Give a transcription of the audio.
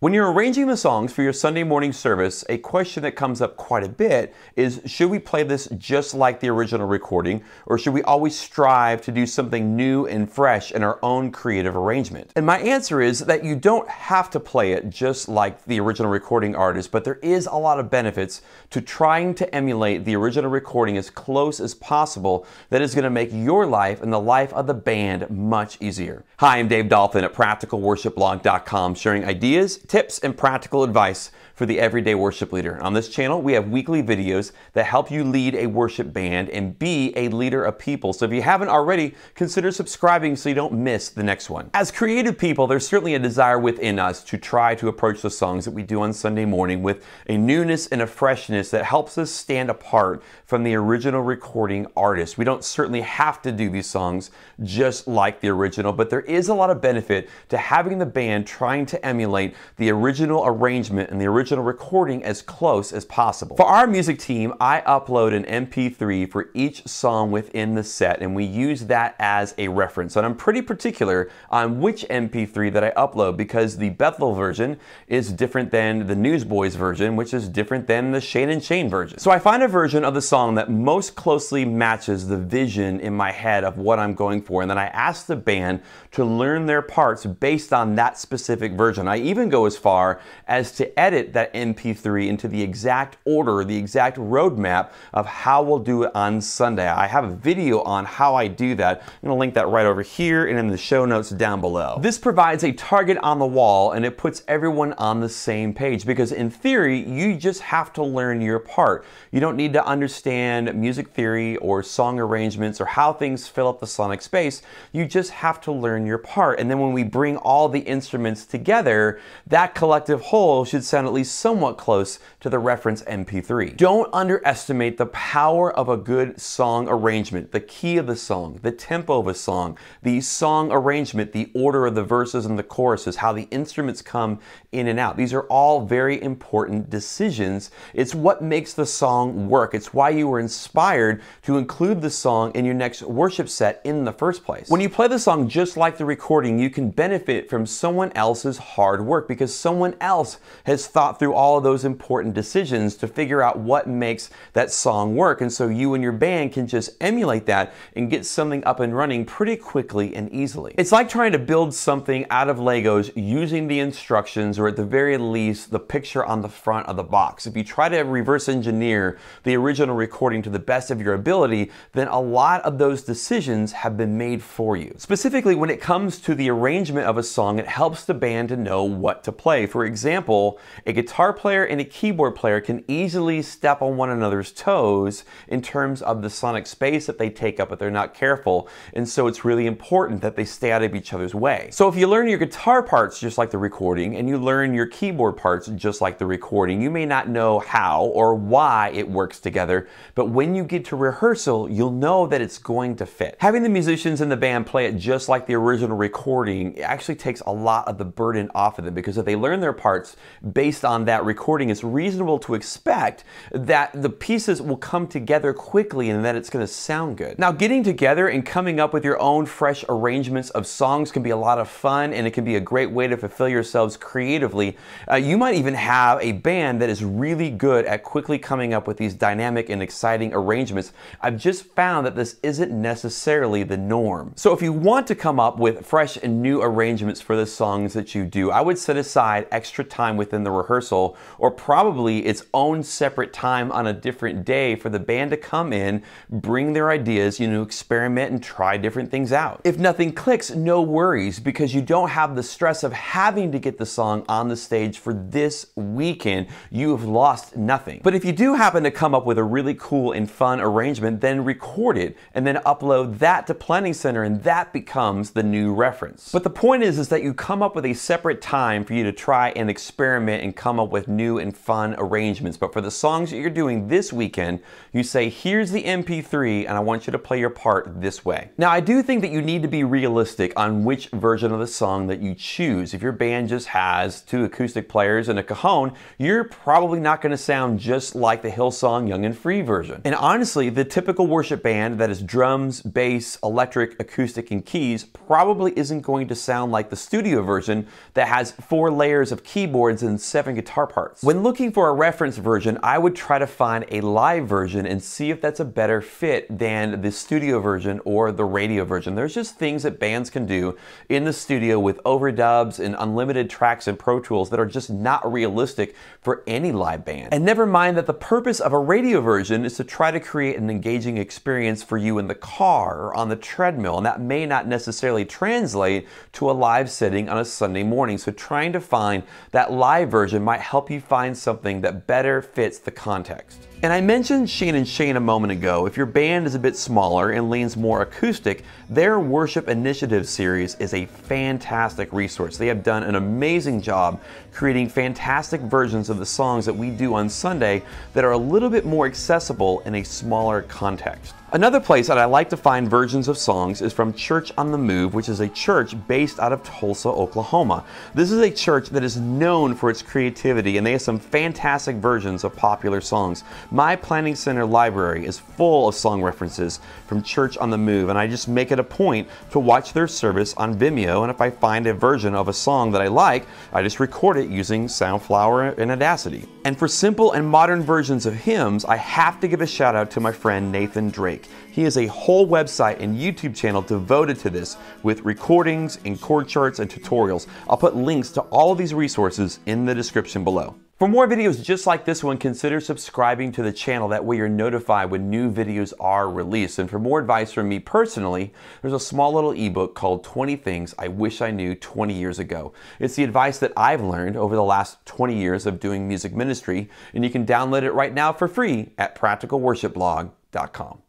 When you're arranging the songs for your Sunday morning service, a question that comes up quite a bit is, should we play this just like the original recording, or should we always strive to do something new and fresh in our own creative arrangement? And my answer is that you don't have to play it just like the original recording artist, but there is a lot of benefits to trying to emulate the original recording as close as possible that is going to make your life and the life of the band much easier. Hi, I'm Dave Dolphin at PracticalWorshipBlog.com, sharing ideas, tips, and practical advice for the everyday worship leader. On this channel, we have weekly videos that help you lead a worship band and be a leader of people. So if you haven't already, consider subscribing so you don't miss the next one. As creative people, there's certainly a desire within us to try to approach the songs that we do on Sunday morning with a newness and a freshness that helps us stand apart from the original recording artist. We don't certainly have to do these songs just like the original, but there is a lot of benefit to having the band trying to emulate the original arrangement and the original recording as close as possible. For our music team, I upload an MP3 for each song within the set, and we use that as a reference. And I'm pretty particular on which MP3 that I upload because the Bethel version is different than the Newsboys version, which is different than the Shane and Shane version. So I find a version of the song that most closely matches the vision in my head of what I'm going for, and then I ask the band to learn their parts based on that specific version. I even go as far as to edit that MP3 into the exact order, the exact roadmap of how we'll do it on Sunday. I have a video on how I do that. I'm going to link that right over here and in the show notes down below. This provides a target on the wall, and it puts everyone on the same page because in theory, you just have to learn your part. You don't need to understand music theory or song arrangements or how things fill up the sonic space. You just have to learn your part. And then when we bring all the instruments together, that collective whole should sound at least somewhat close to the reference MP3. Don't underestimate the power of a good song arrangement, the key of the song, the tempo of a song, the song arrangement, the order of the verses and the choruses, how the instruments come in and out. These are all very important decisions. It's what makes the song work. It's why you were inspired to include the song in your next worship set in the first place. When you play the song just like the recording, you can benefit from someone else's hard work because someone else has thought through all of those important decisions to figure out what makes that song work. And so you and your band can just emulate that and get something up and running pretty quickly and easily. It's like trying to build something out of Legos using the instructions, or at the very least, the picture on the front of the box. If you try to reverse engineer the original recording to the best of your ability, then a lot of those decisions have been made for you. Specifically, when it comes to the arrangement of a song, it helps the band to know what to play. For example, a guitar player and a keyboard player can easily step on one another's toes in terms of the sonic space that they take up if they're not careful, and so it's really important that they stay out of each other's way. So if you learn your guitar parts just like the recording and you learn your keyboard parts just like the recording, you may not know how or why it works together, but when you get to rehearsal, you'll know that it's going to fit. Having the musicians in the band play it just like the original recording actually takes a lot of the burden off of them, because if they learn their parts based on that recording, it's reasonable to expect that the pieces will come together quickly and that it's going to sound good. Now, getting together and coming up with your own fresh arrangements of songs can be a lot of fun, and it can be a great way to fulfill yourselves creatively. You might even have a band that is really good at quickly coming up with these dynamic and exciting arrangements. I've just found that this isn't necessarily the norm. So if you want to come up with fresh and new arrangements for the songs that you do, I would set aside extra time within the rehearsal, or probably its own separate time on a different day for the band to come in, bring their ideas, experiment and try different things out. If nothing clicks, no worries, because you don't have the stress of having to get the song on the stage for this weekend. You have lost nothing. But if you do happen to come up with a really cool and fun arrangement, then record it and then upload that to Planning Center, and that becomes the new reference. But the point is that you come up with a separate time for you to try and experiment and come up with new and fun arrangements. But for the songs that you're doing this weekend, you say, here's the MP3 and I want you to play your part this way. Now, I do think that you need to be realistic on which version of the song that you choose. If your band just has 2 acoustic players and a cajon, you're probably not going to sound just like the Hillsong Young and Free version. And honestly, the typical worship band that is drums, bass, electric, acoustic, and keys probably isn't going to sound like the studio version that has 4 layers of keyboards and 7 guitar parts. When looking for a reference version, I would try to find a live version and see if that's a better fit than the studio version or the radio version. There's just things that bands can do in the studio with overdubs and unlimited tracks in Pro Tools that are just not realistic for any live band. And never mind that the purpose of a radio version is to try to create an engaging experience for you in the car or on the treadmill, and that may not necessarily translate to a live setting on a Sunday morning. So trying to find that live version might help you find something that better fits the context. And I mentioned Shane & Shane a moment ago. If your band is a bit smaller and leans more acoustic, their Worship Initiative series is a fantastic resource. They have done an amazing job creating fantastic versions of the songs that we do on Sunday that are a little bit more accessible in a smaller context. Another place that I like to find versions of songs is from Church on the Move, which is a church based out of Tulsa, Oklahoma. This is a church that is known for its creativity, and they have some fantastic versions of popular songs. My Planning Center library is full of song references from Church on the Move, and I just make it a point to watch their service on Vimeo, and if I find a version of a song that I like, I just record it using Soundflower and Audacity. And for simple and modern versions of hymns, I have to give a shout out to my friend Nathan Drake. He has a whole website and YouTube channel devoted to this with recordings and chord charts and tutorials. I'll put links to all of these resources in the description below. For more videos just like this one, consider subscribing to the channel. That way you're notified when new videos are released. And for more advice from me personally, there's a small little ebook called 20 Things I Wish I Knew 20 Years Ago. It's the advice that I've learned over the last 20 years of doing music ministry, and you can download it right now for free at practicalworshipblog.com.